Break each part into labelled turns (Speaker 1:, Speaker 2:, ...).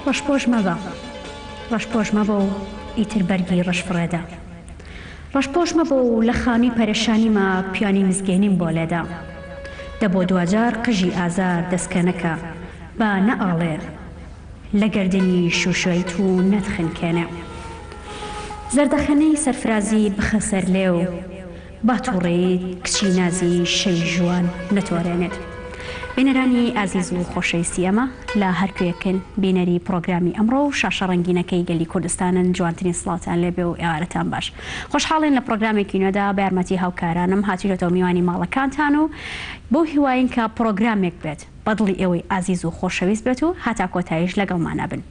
Speaker 1: ڕەشپۆش مەبە ڕەشپۆش مەبە و ئیتر بەرگی ڕەشفڕێدا ڕەشپۆش مەبە و لە خانی پەرێشانیمە پیانی مزگەێنیم بۆ لێدا دەبۆ دوجار قژی ئازار دەستکەنەکە با نەئاڵێ لە گەردنی شوشۆیت و نەتخنکێنێ زەردەخەنەی سەرفرازی بخە سەر لێ و باتوڕێیت کچی نازی شەی ژوان نەتوارێنێت. بینەرانی ئازیز و خۆشەویستی ئەمە لە هەرکوێکن بینەری پرۆگرامی ئەمڕۆ و شاشە ڕەنگینەکەی گەلی کوردستانن جوانترین سڵاتان لێبێ و ئێوارەتان باش. خۆشحاڵین لە پرۆگرامێکی نوێدا بە یارمەتی هاوکارانم هاتوویەوە میوانی ماڵەکانتان و بۆ هیواین کە پرۆگرامێک بێت بەدڵی ئێوەی ئازیز و خۆشەویست بێت و هاتا کۆتاییش لەگەڵمانە بن.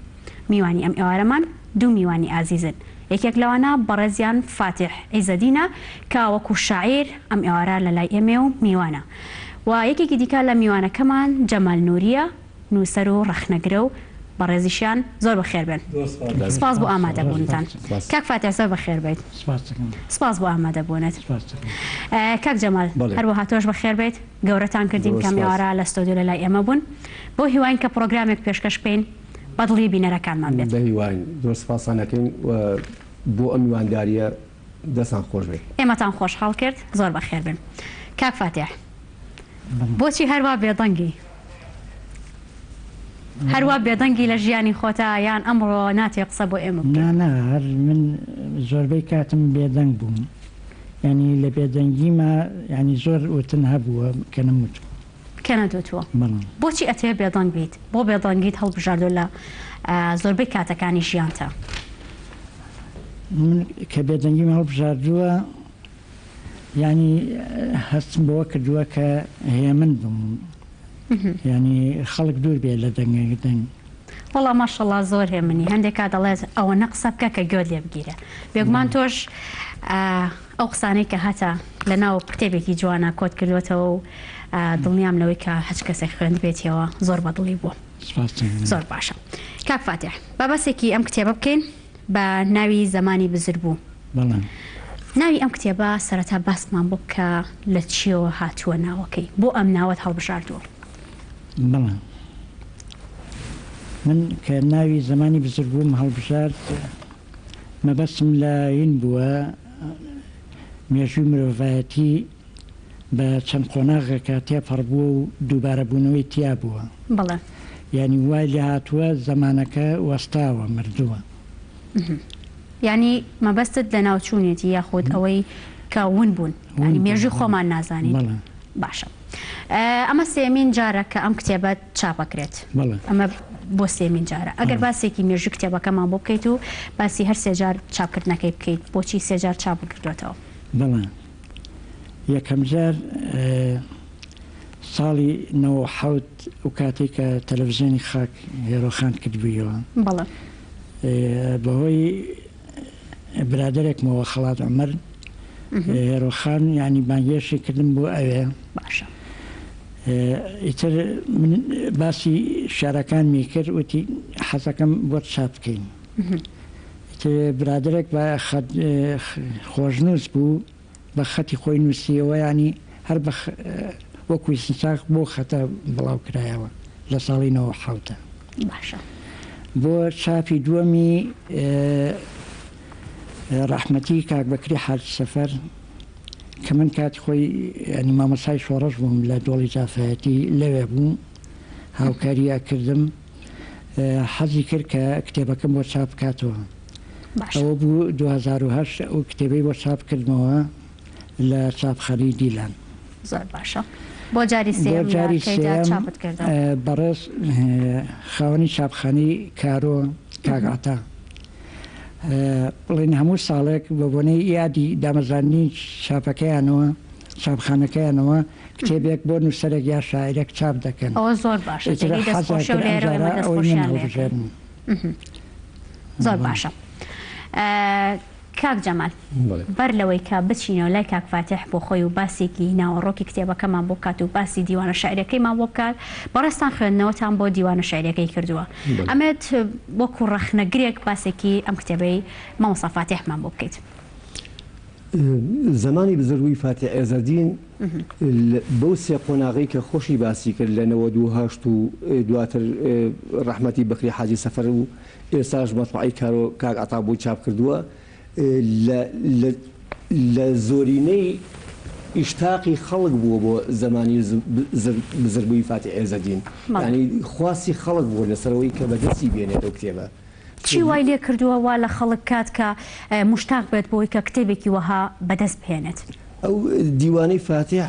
Speaker 1: میوانی ئەم ئێوارەمان دوو میوانی ئازیزن. یەکێک لەوانە بەڕێزیان فاتح عیزەدینە کە وەکو شاعیر ئەم ئێوارە لە لای ئێمێ و میوانە. و یەکێکی دیکە لە میوانەکەمان جەمال نووریە نووسەر و ڕەخنەگرە و بەڕێزیشیان زۆر بەخێر بن. سپاس بۆ ئامادەبوونتان. کاک فاتح زۆر بەخێر بیت. سپاس بۆ ئامادەبوونت. کاک جەمال هەروەها تۆش بەخێر بیت. گەورەتان کردیم کە میوارە لە ستۆدیۆ لە لای ئێمە بوون بۆ هیواین کە پرۆگرامێک پێشکەش بکەین بەدڵی بینەرەکانمان بێت.
Speaker 2: بە هیواین زۆر سپاسانەکەین بۆ ئەم میوانداریە دەستان خۆش بێت.
Speaker 1: ئێمەتان خۆشحاڵ کرد زۆر بەخێر بن. کاک فاتح بۆچی هەروە بێدەنگی؟ هەروە بێدەنگی لە ژیانی خۆتە یان ئەمڕۆ ناتێ قسە بۆ ئێمە بکەیت؟
Speaker 3: نا هەر من زۆربەی کاتم بێدەنگ بووم. ینی لە بێدەنگیمە ینی زۆر وتن هەبووە کە نەموتووە.
Speaker 1: کە نەدوتووە؟ بۆچی ئەتێ بێدەنگ بیت؟ بۆ بێدەنگیت هەڵبژاردووە لە زۆربەی کاتەکانی ژیانتە؟
Speaker 3: من کە بێدەنگیم هەڵبژاردووە ینی هەستم بەوە کردووە کە هێمن بم. ینی خەڵک دوور بێ لە دەنگ.
Speaker 1: وەڵام ماشەڵڵا زۆر هێمنی هەندێک کات دەڵێت ئەوە نەقسە بکە کە گوێت لێ بگیرە. بێگومان تۆش ئەو قسانەی کە هەتا لە ناو کتێبێکی جوانە کۆت کردوێتەوە و دڵنیام لەوەی کە هەچ کەسێک خوێند بێتەوە زۆر بەدڵی بووە. زۆر باشە. کاک فاتح بابەسێکی ئەم کتێبە بکەین بە ناوی زەمانی بزربوو. ناوی ئەم کتێبە سەرەتا باسمان بۆ بکە لە چیەوە هاتووە ناوەکەی بۆ ئەم ناوەت هەڵبژاردووە.
Speaker 3: بەڵێ من کە ناوی زەمانی بزربووم هەڵبژارد مەبەستم لە این بووە مێژووی مرۆڤایەتی بە چەند قۆناغێکە تێپەڕبووە و دووبارە بوونەوەی تیا بووە.
Speaker 1: بەڵێ
Speaker 3: ینی وای لێ هاتووە زەمانەکە وەستاوە مردووە.
Speaker 1: ینی مەبەستت لە ناوچوونێتی یاخود ئەوەی کە ون بوون ینی مێژوی خۆمان نازانین. باشە. ئەمە سێمین جارە کە ئەم کتێبەت چاپەکرێت. ئەمە بۆ سێمین جارە. ئەگەر باسێکی مێژوی کتێبەکەمان بۆ بکەیت و باسی هەر سێجار چاپکردنەکەی بکەیت بۆچی سێجار چاپ کردوێتەوە؟
Speaker 3: بەڵێ یەکەم جار ساڵی ৯حەوت و کاتێک کە تەلەڤیزیۆنی خاک هێرۆخان کردبوویەوە.
Speaker 1: بەڵێ
Speaker 3: بەهۆی برادێکمەوە خەڵات عومەر هێرۆخان ینی بانگێشی کردم بۆ ئەوێ.
Speaker 1: باشە.
Speaker 3: ئیتر من باسی شارەکانمی کرد وتی حەزەکەم بۆ چاپ بکەین. برادێک بە خۆشنووس بوو بە خەتی خۆی نووسیەوە ینی هەر وەکوی سنساق بۆ خەتە بڵاو کرایەوە لە ساڵی ৯حەوتە.
Speaker 1: باشە.
Speaker 3: بۆ چاپی دووەمی ڕەحمەتی کاک بەکری حاج سەفەر کە من کاتی خۆی ینی مامەسای شۆڕەش بووم لە دۆڵی جافایەتی لەوێ بوو هاوکاریە کردم حەزی کرد کە کتێبەکەم بۆ چاپ بکاتەوە. ئەوە بوو 2008 ئەو کتێبەی بۆ چاپ کردمەوە لە چاپخانەی دیلان.
Speaker 1: زۆر باشە. بۆ جاری سێم چاپت کردن
Speaker 3: بەڕێز خاوەنی چاپخانەی کارۆ کاگعتا بڵێن هەموو ساڵێک بە بۆنەی یادی دامەزانی چاپەکەیانەوە چاپخانەکەیانەوە کتێبێک بۆ نووسەرێک یا شاعیرێک چاپ دەکەن.
Speaker 1: ئەوە زۆر باشە. زۆر باشە. کاک جەمال بەر لەوەی کە بچینەوە لای کاک فاتح بۆ خۆی و باسێکی ناوەڕۆکی کتێبەکەمان بۆ بکات و باسی دیوانە شاعیرەکەیمان بۆ بکات بەڕێستان خوێندنەوەتان بۆ دیوانە شاعیرەکەی کردووە. ئەمێت وەکو ڕەخنەگرێک باسێکی ئەم کتێبەی مامۆستا فاتحمان بۆ بکەیت.
Speaker 2: زەمانی بزرگووی فاتح عیزەدین بەو سێ قۆناغی کە خۆشی باسی کرد لە 1992 و دواتر ڕەحمەتی بەکری حاجی سەفەر و ئێستاش مەطبعەی کاک عەتا بۆ چاپ کردووە لە زۆرینەی ئیشتاقی خەڵک بووە بۆ زمانی بزرگبووی فاتح عێزەدین، یعنی خواستی خەڵک بووە لەسەرەوەی کە بەدەستی بێنێت ئەو کتێبە.
Speaker 1: چی وای لێ کردووە وا لە خەڵک کات کە مشتاق بێت بۆی کە کتێبێکی وەها بەدەست بهێنێت؟
Speaker 2: ئەو دیوانەی فاتح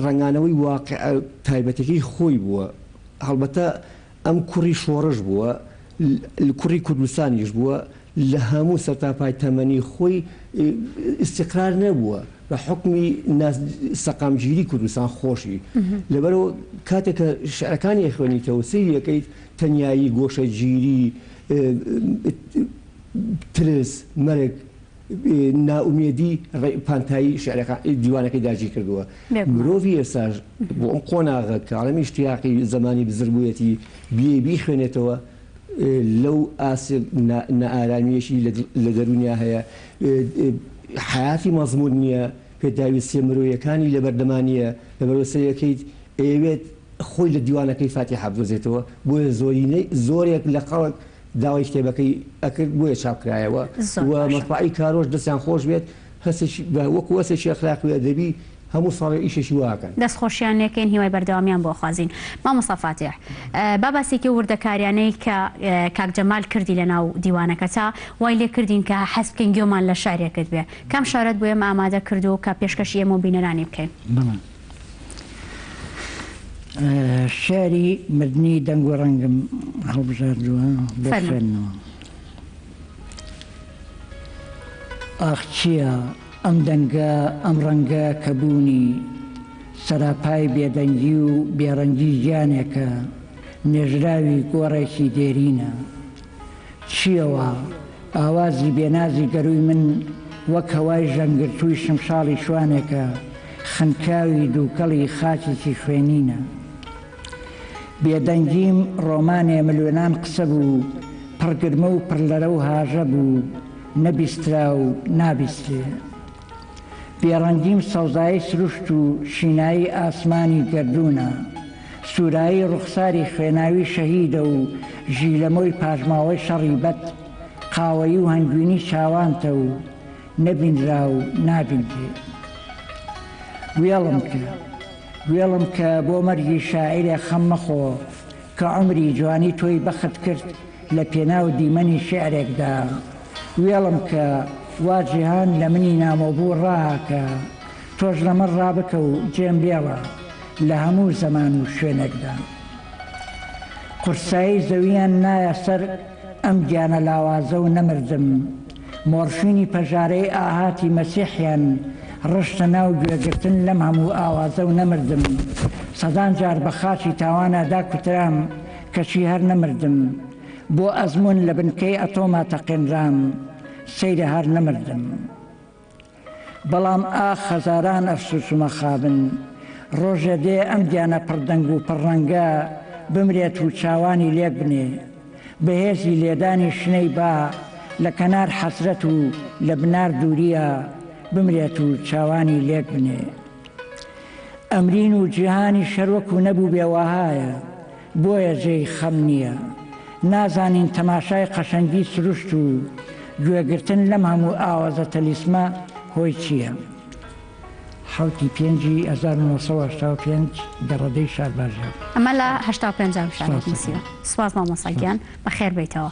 Speaker 2: ڕنگانەوەی واقع تایبەتەکەی خۆی بووە، هەڵبەتە ئەم کوڕی شۆڕش بووە، کوڕی کوردستانیش بووە، لە هەموو سەرتاپای تەمەنی خۆی ئیستیقرار نەبووە بە حکمی سەقامگیری کوردستان خۆشی، لەبەرەوە کاتێککە شعرەکانی خوێنیتەوە سەیریەکەیت تەنیایی گۆشەگیری ترس مەرگ ناومێدی پانتایی دیوانەکەی داگیر کردووە. مرۆڤی ئێستاش بۆ ئەم قۆناغە کە عەڵەمی ئیشتیاقی زمانی بزرگبوویەتی بیخوێنێتەوە لەو نائارامیەشی لە دەرونیا هەیە، حیاتی مەزمون نییە، پێداویستیە مرۆیەکانی لە بەردەمانیە، لەبەرەوەسەیەکەیت ئەوێت خۆی لە دیوانەکەی فاتح بدۆزێتەوە، بۆیە زۆرێک لە خەڵک داوای کتێبەکەی ئەکرد بۆیە چاپکرایەوە و مەطبعەی کارۆش دەستیان خۆش بێت وەکو وەسێکی ئەخلاقی و ئەدەبی هەموو ساڵی ئیشێکی واکەن،
Speaker 1: دەستخۆشیان لێکەین، هیوای بەردەوامیان بۆ خوازین. مامۆستا فاتح، باباسێکی وردەکاریانەی کە کاک جەمال کردی لە ناو دیوانەکە تا وای لێ کردین کە حەز بکەین گوێمان لە شارێکت بێ، کام شارەت بۆ ئێمە ئامادە کردو کە پێشکەشی ئێمە بینەرانی بکەین؟
Speaker 3: شاری مردنی دەنگ و ڕەنگم هەڵبژاردووە بۆ خوێندنەوە. ئاخ چییە ئەم دەنگە ئەم ڕەنگە کە بوونی سەراپای بێدەنگی و بێڕەنگی ژیانێکە نێژراوی گۆڕێکی دێرینە، چییەوە ئاوازی بێنازی گەروی من وەک هەوای ژەنگرتووی شمشاڵی شوانێکە خنکاوی دووکەڵی خاچێکی خوێنینە، بێدەنگیم ڕۆمانێ ملوێنان قسە بوو، پڕگرمە و پڕلەرە و هاژە بوو، نەبیسترا و نابیستێ، بێڕەنگیم سەوزایی سروشت و شینایی ئاسمانی گەردوونە، سوورایی ڕوخساری خوێناوی شەهیدە و ژیلەمۆی پاژماوەی شەڕی بەد، قاوەیی و هەنگوینی چاوانتە و نەبینرا و نابینرێ. وێڵم کە بۆ مەرگی شاعیرێ خەم مەخۆ کە عمری جوانی تۆی بەخت کرد لە پێناو دیمەنی شعرێکدا، وێڵم کە وا جیهان لە منی نامۆبوو ڕاکە، تۆش لە من ڕابکە و جێم لێڵە لە هەموو زەمان و شوێنێکدا. قورسایی زەویان نایە سەر ئەم گیانە لاوازە و نەمردم، مۆڕشوینی پەژارەی ئاهاتی مەسیحیان ڕشتە ناو گوێگرتن لەم هەموو ئاوازە و نەمردم، سەدان جار بە خاچی تاوانەدا کوترام کەچی هەر نەمردم، بۆ ئەزمون لە بنکەی ئەتۆما تەقێنرام سەیرە هەر نەمردم. بەڵام ئاخ هەزاران ئەفسوس و مەخابن، ڕۆژە دێ ئەم دیانە پڕدەنگ و پڕڕەنگە بمرێت و چاوانی لێک بنێ، بەهێزی لێدانی شنەی با لە کەنار حەسرەت و لە بنار دووریە بمرێت و چاوانی لێک بنێ. ئەمرین و جیهانی شەروەک و نەبوو بێوەهایە، بۆیە جێی خەم نییە، نازانین تەماشای قەشەنگی سروشت و گوێگرتن لەم هەموو ئاوازە تەلیسمە هۆی چییە؟ 1985 گەڕەدەی شارباژێر.
Speaker 1: ئەمە لە 85 شارێک نووسیوە. سوپاس مامۆستاگیان، بەخێر بیتەوە.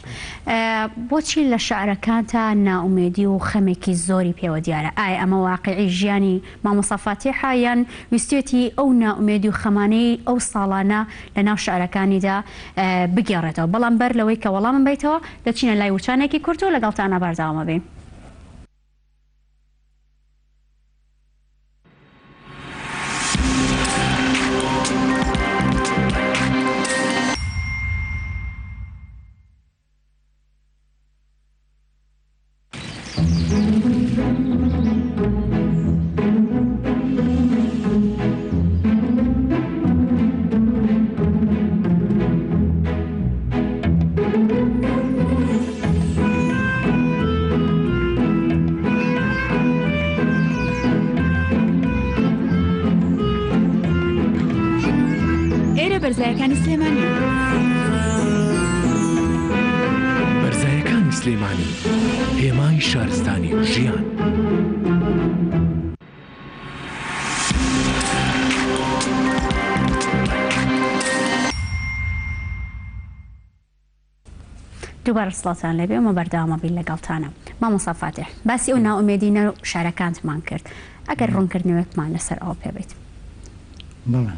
Speaker 1: بۆچی لە شعرەکانتە نائومێدی و خەمێکی زۆری پێوە دیارە؟ ئایا ئەمە واقعی ژیانی مامۆستا فاتیحە یان ویستێتی ئەو نائومێدی و خەمانەی ئەو ساڵانە لە ناو شعرەکانیدا بگێڕێتەوە؟ بەڵام بەر لەوەی کە وەڵامم بیتەوە دەچینە لای وچانێکی کورت و لەگەڵتانە بەردەوامە بین.
Speaker 4: سەیرە بەرزایەکانی سلێمانی.
Speaker 5: بەرزایەکانی سلێمانی، هێمای شارستانی ژیان.
Speaker 1: دووبارە سڵاتان لەبێ ئەمە بەردەوامە بین لەگەڵتانە. مامۆستا فاتح باسی ئەو ناومێدینە و شارەکانتمان کرد. ئەگەر ڕوونکردنەوەکمان لەسەر ئەو پێ بێت.
Speaker 3: بەڵێ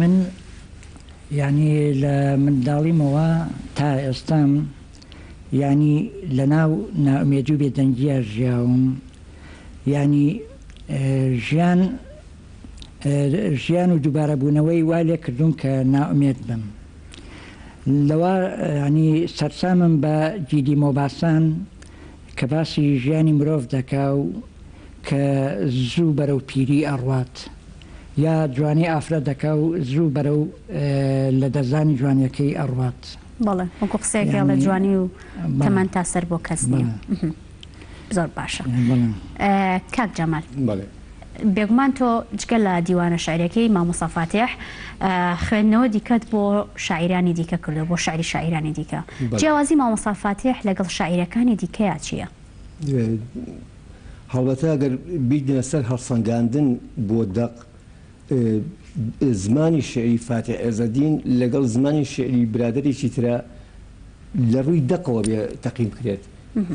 Speaker 3: من یعنی لە منداڵیمەوە تا ئێستام ینی لە ناو ناومێدی و بێدەنگیە ژیاوم. ینی ژیان و دووبارەبوونەوەی وا لێ کردوم کە ناومێد بم. لەوە ینی سەرسامم بە جیدی مۆباسان کە باسی ژیانی مرۆڤ دەکا و کە زوو بەرەو پیری ئەڕوات یا جوانی ئافرە دەکا و زوو بەرەو لە دەزانی جوانیەکەی ئەڕوات.
Speaker 1: بەڵێ وەکو قسەیەکە لە جوانی و تەمەەن تا سەر بۆ کەس نییە. زۆر باشە. کاک جەمال بێگومان تۆ جگە لە دیوانە شاعریەکەی مامۆستا فاتح خوێندنەوە دیکەت بۆ شاعیرانی دیکە کردو بۆ شاعری شاعیرانی دیکە. جیاوازی مامۆستا فاتح لەگەڵ شاعیرەکانی دیکەیە چییە؟
Speaker 2: هەڵبەتە ئەگەر بیدنە سەر هەڵسەنگاندن بۆ دەق زمانی شعری فاتح عێزەدین لەگەڵ زمانی شعری برادێکی ترە لە ڕووی دەقەوە بێ تەقیم کرێت.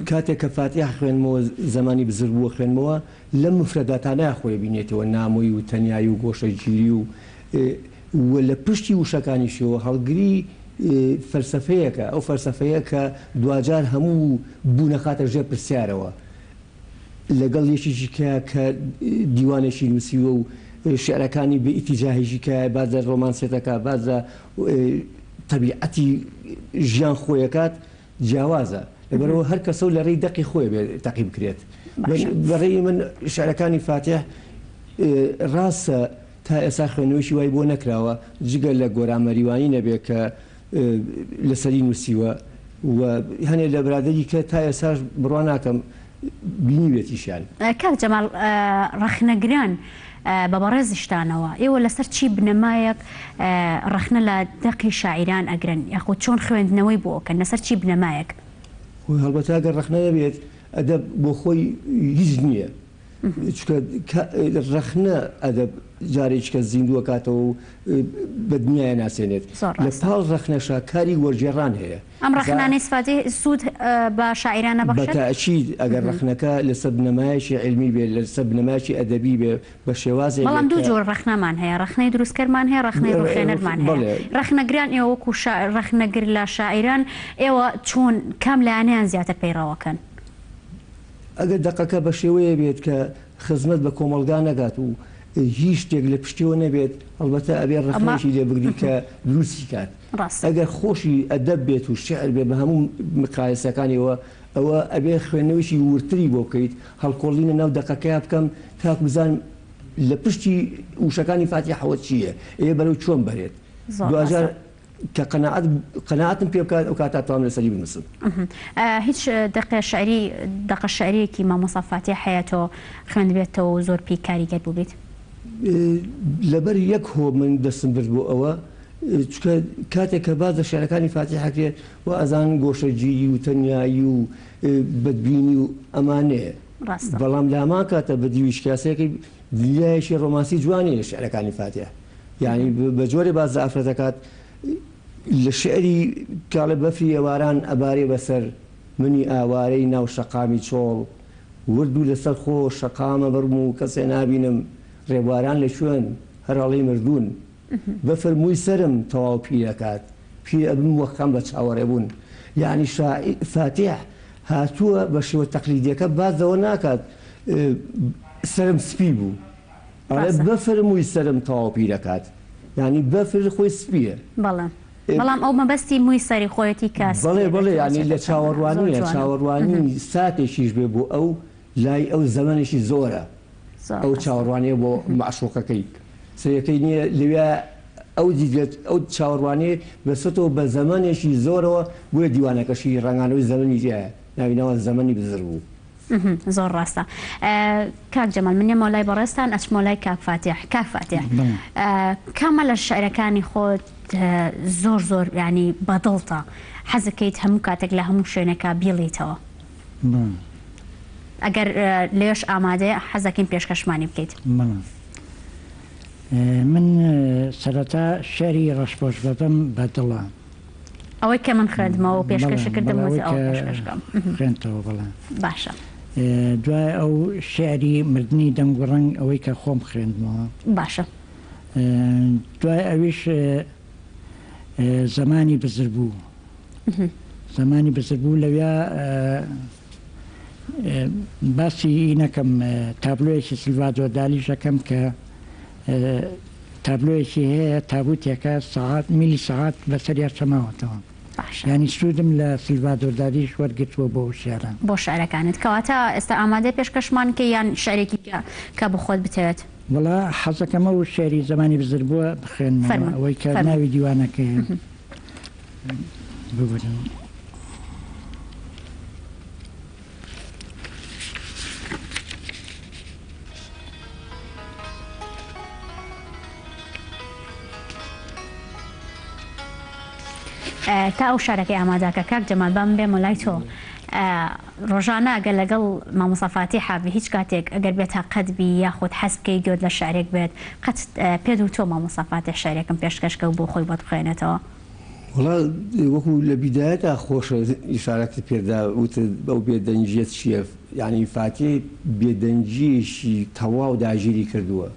Speaker 2: کاتێک کە فاتح خوێنمەوە زمانی بزر بووە خوێنمەوە لە مفرەداتانە خۆی بینێتەوە نامۆی و تەنیایی و گۆشەگیری و لە پشتی وشەکانیشەوە هەڵگری فەلسەفەیەکە ئەو فەلسەفەیە کە دوجار هەموو بوونەخاتە ژێر پرسیارەوە لەگەڵ یەکێکی کە دیوانێکی نووسیوە و شعرەکانی بە ئیتیجاهیژی کە بازە ڕۆمانسێتەکە بازە تەبیعەتی ژیان خۆیەکات جیاوازە لەبەرەوە هەر کەسە و لە ڕێی دەقی خۆی تەقیم کرێت. بەڕێی من شعرەکانی فاتح ڕاستە تا ئێستا خوێنەوەیشی وای بۆ نەکراوە جگە لە گۆرامەریوانی نەبێ کە لەسەری نووسیوە و هەنێ لە برادەری کە تا ئێساش بڕوا ناکەم بینیوێتیشیان.
Speaker 1: کاک جەمال ڕەخنەگران بە بەڕێزیشتانەوە ئێوە لەسەر چی بنەمایەک ڕەخنە لە دەقی شاعیران ئەگرن یاخود چۆن خوێندنەوەی بۆ ئەکەن لەسەر چی بنەمایەک؟
Speaker 2: هەڵبەتە ئەگەر ڕەخنە دەبێت ئەدەب بۆ خۆی هیچ نییە. ڕەخنە ئەدەب جارێککە زیندووە کاتەوە و بە دنیای ناسێنێت لە پاڵ ڕەخنەشا کاری وەرجێڕان هەیە.
Speaker 1: ئەم ڕەخنانەی سفاتی سوود بە شاعیرانە بەخشێت؟
Speaker 2: بەتەئکید ئەگەر ڕەخنەکە لەسەر بنەمایەکی علمی بێت لەسەر بنەمایەکی ئەدەبی بێ بە شێوازێک.
Speaker 1: بەڵام دوو جۆر ڕەخنەمان هەیە ڕەخنەی دروستکەرمان هەیە ڕەخنەی ڕوخێنەرمان هەیە. ڕەخنەگران ئێوە وەکو ڕەخنەگر لە شاعیران ئێوە چۆن کام لایەنیان زیاتر پەیڕەوەکەن؟
Speaker 2: ئەگەر دەقەکە بە شێوەیە بێت کە خزمەت بە کۆمەلگا نەگات و هیچ شتێک لە پشتیەوە نەبێت هەڵبەتە ئەبێ ڕەخنەشی لێ بگری کە دروستی کات. ئەگەر خۆشی ئەدەب بێت و شعر بێ بە هەموو مقایسەکانیەوە ئەوە ئەبێ خوێندنەوەیشی ورتری بۆ بکەیت هەڵکۆڵینە ناو دەقەکەیا بکەم تاکو بزان لە پشتی وشەکانی فاتحەوە چییە ئێ بەرەو چۆن بەرێت دوجار کە قەناعەتم پێ بکات ئەو کاتا توانم لەسەری بنووسم.
Speaker 1: هیچ دەقە شعریەکی مامۆستا فاتح هەیەەوە خوێندبێتەوە و زۆر پێی کاریگەر بوو بێت؟
Speaker 2: لەبەر یەک هۆ من دەستم برد بۆ ئەوە چکە کاتێک کە بازە شعرەکانی فاتحەکرێت و ئەزان گۆشەگیری و تەنیایی و بەدبینی و ئەمانەیە. بەڵام لامان کاتە بە دیویش کاسەیەکی دنیایشی ڕۆمانسی جوانی لە شعرەکانی فاتح یعنی بە جۆرێ باز ئافرەتەکات لە شعری کاڵە بەفری ئێواران ئەبارێ بەسەر منی ئاوارەی ناو شەقامی چۆڵ وردو لەسەر خۆ شەقامە بەرم و کەسێ نابینم ڕێبواران لە شوێن هەراڵی مردوون بەفرمووی سرم تەواو پیرەکات پیر ئەبم وەخەم بە چاوەڕێبوون. یعنی فاتح هاتووە بە شێوە تەقلیدیەکە بازەوە ناکات سرم سپی بوو بەفرمووی سرم تەواو پیرەکات یعنی بەفر خۆی سپیە.
Speaker 1: بەڵام ئەو مەبەستی مووی سەری خۆیەتی کەس
Speaker 2: بڵێ ینی لە چاوەڕوانی ساتێکیش بێ بۆ ئەو لای ئەو زەمانێکی زۆرە ئەو چاوەڕوانێ بۆ معشوقەکەی سەرەکەی نییە لەوێ ئەو چاوەڕوانێ بەسەتەوە بە زەمانێکی زۆرەوە بۆیە دیوانەکەشی ڕەنگانەوەی زەمەنی تایە ناوینەوە زەمەنی بزر بوو
Speaker 1: زۆر ڕاستە. کاک جەمال منە مۆلای بەڕێستان ئەچمۆلای کاک فاتح. کامە لە شعرەکانی خۆت زۆر ینی بەدڵتە حەزەکەیت هەموو کاتێک لە هەموو شوێنەکە بیڵیتەوە؟ ئەگەر لێش ئامادەیە حەزەکەین پێشکەشمانی بکەیت.
Speaker 3: من سەرەتا شعری ڕەشپۆش بەبم بەدڵە،
Speaker 1: ئەوەی کە من خوێندمەوە و پێشکەش کردم
Speaker 3: خوێنتەوە. بەڵێ
Speaker 1: باشە.
Speaker 3: دوای ئەو شعری مردنی دەنگ و ڕەنگ ئەوەی کە خۆم خوێندمەوە.
Speaker 1: باشە.
Speaker 3: دوای ئەویش زمانی بزربوو. زمانی بزربوو لەوێ باسی نەکەم تابلۆیەکی سلڤادۆر دالی شەکەم کە تابلۆیەکی هەیە تابوتێکە سەعات میلی سەعات بەسەریا چەماوەتەوە. ینی سوودم لە سلڤادۆر دالیش وەرگرتووە بۆ شێران
Speaker 1: بۆ شعرەکانت. کەواتە ئێستا ئامادە پێشکەشمان کە یان شعرێکی کە بخۆت بتەوێت؟
Speaker 3: وڵا حەزەکەمە و شێری زمانی بزر بووە بخێنمەوە ئەوەی کە ناوی دیوانەکەی ببرن.
Speaker 1: تا ئەو شارەکەی ئاماداکە کاک جەمال بام بێمە لای تۆ ڕۆژانە ئەگەر لەگەڵ مامۆستا فاتیحا بە هیچ کاتێک ئەگەر بێتە قەتبی یاخود حەز بکەی گوێت لە شارێک بێت قەت پێ و تۆ مامۆستا فاتیح شارێکم پێشکەشکە و بۆ خۆی بۆت بخوێنێتەوە؟
Speaker 2: وڵا وەکو لە بیدایەتە خۆشە ئیشارەکە پێدا وتە ئەو بێدەنجیت چیە؟ یعنی فاتێ بێدەنجیشی تەواو داگیری کردووە.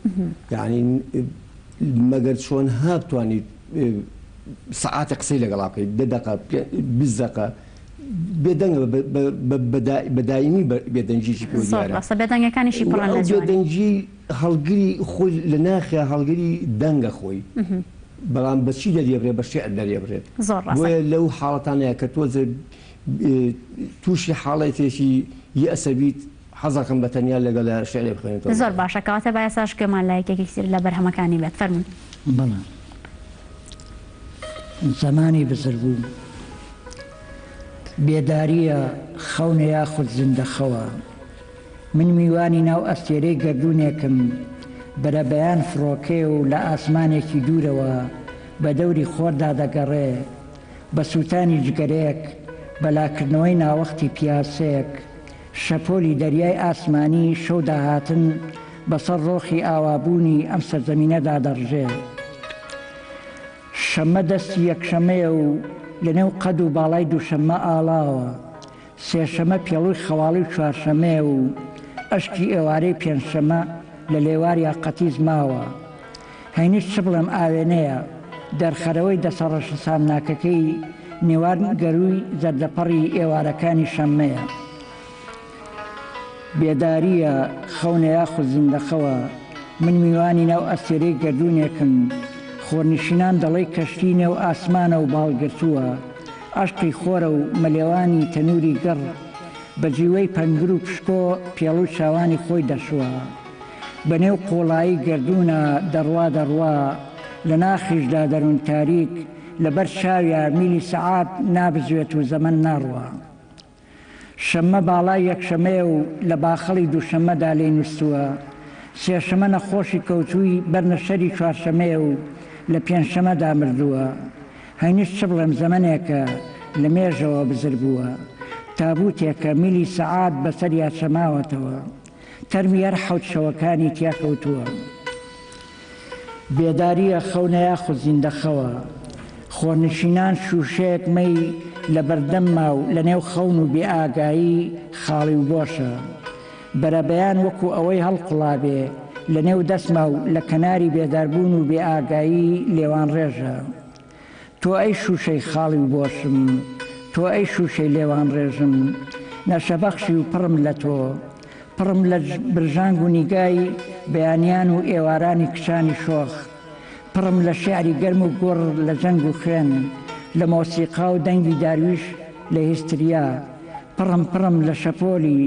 Speaker 2: یعنی مەگەر چۆن هاتوانیت ساعاتە قسەی لەگەڵا بکەیت 10 دقە 20 دقە بێدەنگە بەدایمی بێدەنجیشی پێ دیارە.
Speaker 1: بێدەنگەکانیشی پڕان لە جوانە.
Speaker 2: بێدەنجی هەڵگری خۆی لە ناخیا هەڵگری دەنگە خۆی بەڵام بەچی دەریێبرێ بە شێعر دەریێبرێت. بۆیە لەو حاڵەتانەیە کە تۆزە تووشی حاڵەتێکی یەسەبیت حەزەکەم بە تەنیا لەگەڵ شێعرێ بخوێنێتەوە.
Speaker 1: زۆر باشە. کەواتە با ئێستاش گوێمان لە یەکێکی تر لە بەرهەمەکانی بێت. فەرمووی.
Speaker 3: بەڵێ. زمانی بزربوو بێداریە خەونە یاخود زیندەخەوە من میوانی ناو ئەستێرەی گەردوونێکم بەرە بەیان فڕۆکێ و لە ئاسمانێکی دوورەوە بە دەوری خۆردا دەگەڕێ بە سووتانی جگەرێک بەلاکردنەوەی ناوەختی پیاسەیەک شەپۆلی دەریای ئاسمانی شەو داهاتن بەسەر ڕۆخی ئاوابوونی ئەم سەرزەمینەدا دەڕژێ شەمە دەستی یەکشەمەیە و لەنێو قەد و باڵای دووشەمە ئاڵاوە سێشەمە پێڵووی خەواڵی و چوارشەمەیە و ئەشکی ئێوارەی پێنجشەمە لە لێواریا قەتیز ماوە هەینیش چ بڵێم ئاوێنەیە دەرخەرەوەی دەسەڕەشە سامناکەکەی نێوان گەروی زەردەپەڕی ئێوارەکانی شەممەیە بێداریە خەونە یاخود زیندەخەوە من میوانی ناو ئەستێرەی گەردوونێکم خۆرنشینان دەڵێی کەشتینە و ئاسمانە و باڵگرتووە عشقی خۆرە و مەلێوانی تەنووری گەڕ بە جیوەی پەنگر و پشکۆ پێڵوو چاوانی خۆی دەشوە بەنێو قۆڵایی گەردوونە دەڕوا دەڕوا لە ناخیشدا دەروون تاریک لەبەر چاویە میلی سەعات نابزوێت و زەمن ناڕوە شەممە باڵای یەکشەمەیە و لە باخەڵی دووشەممەدا لێ نووسووە سێشەمە نەخۆشی کەوتووی بەرنەشەری چوارشەمەیە و لە پێنجشەمەدا مردووە هەینیش چ بڵێم زەمنێکە لە مێژەوە بزر بووە تابوتێکە میلی سەعات بەسەریا چەماوەتەوە تەرمی هەر حەوت شەوەکانی تیا کەوتووە بێداریە خەونە یاخود زیندەخەوە خۆرنشینان شوشەیەک مەی لە بەردەمما و لە نێو خەون و بێئاگایی خاڵی و بۆشە بەرەبەیان وەکو ئەوەی هەڵقڵابێ لە نێو دەسما و لە کەناری بێداربوون و بێئاگایی لێوان ڕێژە تۆ ئەی شوشەی خاڵی و بۆشم تۆ ئەی شوشەی لێوان ڕێژم نەشەبەخشی و پڕم لە تۆ پڕم لە برژانگ و نیگای بەیانیان و ئێوارانی کشانی شۆخ پڕم لە شیعری گەرم و گۆڕ لە جەنگ و خوێن لە مۆسیقا و دەنگی دارویش لە هیستریا پڕم لە شەپۆلی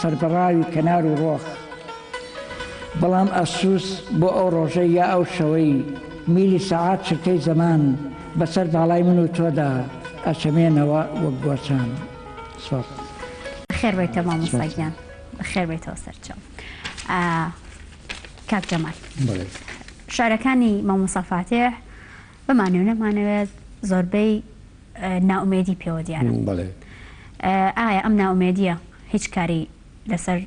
Speaker 3: سەربەڕاوی کەنار و ڕۆخ بەڵام ئەسووس بۆ ئەو ڕۆژەی یا ئەو شەوەی میلی سەعات چرکەی زەمان بەسەر باڵای من و تۆدا ئەچەمێنەوە وەک گۆچان
Speaker 1: بەخێر بێتە مامۆستاگیان بەخێر بێتەوە سەرچاو. کاک جەمال شارەکانی مامۆستا فاتح بمانوێ نەمانەوێت زۆربەی ناومێدی پێوە دیارە. ئایا ئەم ناومێدیە هیچ کاری لەسەر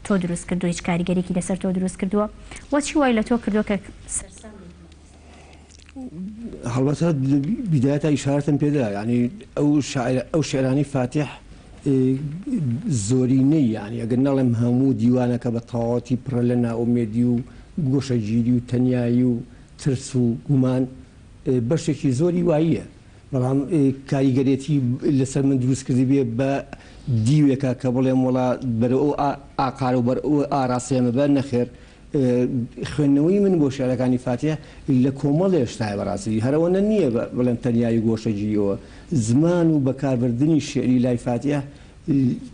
Speaker 1: تۆ دروست کردو، هیچ کاریگەرێکی لەسەر تۆ دروست کردووە وەچی وای لە تۆ کردووە کە
Speaker 2: هەڵبەتە بیدایەتە ئیشارەتم پێدا ینی ئەو شێرانی فاتح زۆرینەی ینی ئەگەر نەڵێم هەموو دیوانەکە بە تەواوەتی پڕە لە ناومێدی و گۆشەگیری و تەنیایی و ترس و گومان بەشێکی زۆری واییە، بەڵام کاریگەرێتی لەسەر من دروست کردی بێ بە دیوێکە کە بڵێم وڵا بەرە ئەو ئاقار و بەر ئەو ئاراستێمە بە نەخێر خوێندنەوەی من بۆ شێعرەکانی فاتح لە کۆمەڵێ شتای بەڕاستی هەرەوەنە نییە بڵێم تەنیایی گۆشەگیریەوە زمان و بەکاربردننی شێعری لای فاتح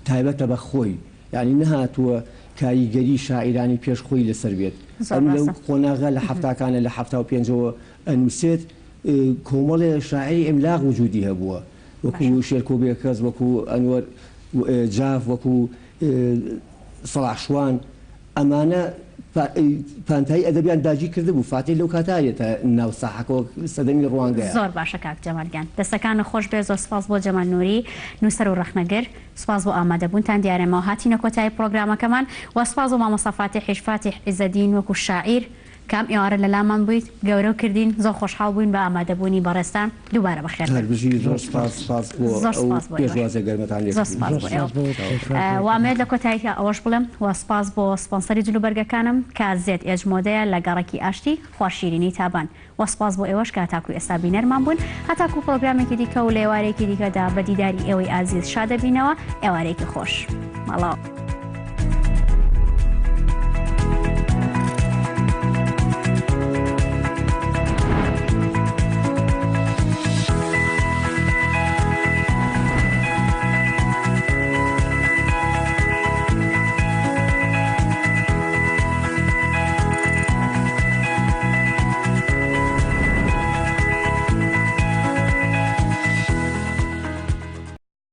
Speaker 2: تایبەتە بە خۆی ینی نەهاتووە کاریگەری شاعیرانی پێش خۆی لەسەر بێت ئەم لەو قۆناغا لە هەفتاکانە لە 75ەوە ئەنووسێت کۆمەڵێ شاعری ئەملاغ وجودی هەبووە وەکو شێرکۆبێ کەس وەکو ئەنوەر جاف وەکو سەڵاحشوان ئەمانە پانتایی ئەدەبیان داگیر کرده بوو فاتح لەو کاتایەتە ناو ساحەکەەوە سەدەمی ڕوانگەیە.
Speaker 1: زۆر باشە کاک جەمالگیان دەستەکانە خۆش بێ زۆر سپاس بۆ جەمال نووری نووسەر و ڕەخنەگر سپاس بۆ ئامادەبوونتان دیارەمەوە هاتینە کۆتایی پرۆگرامەکەمان و سپاس بۆ مامۆستا فاتح عیزەدین وەکو شاعیر کام ئێوارە لە لامان بوویت گەورە و کردین زۆر خۆشحاڵ بووین بە ئامادەبوونی بەڕێستان دووبارە بەخێر وامێت لە کۆتاییکە ئەوەش بڵم و سپاس بۆ سپۆنسەری جلوبەرگەکانم کە زێت ئێجمۆدەیە لە گەڕێکی ئاشتی خۆشیرینی تابان و سپاس بۆ ئێوەش کە هەتاکو ئێستا بینەرمان بوون هەتاکو پرۆگرامێکی دیکە و لە ئێوارێکی دیکەدا بە دیداری ئێوەی ئازیز شادەبینەوە ئێوارێکی خۆش ماڵاو.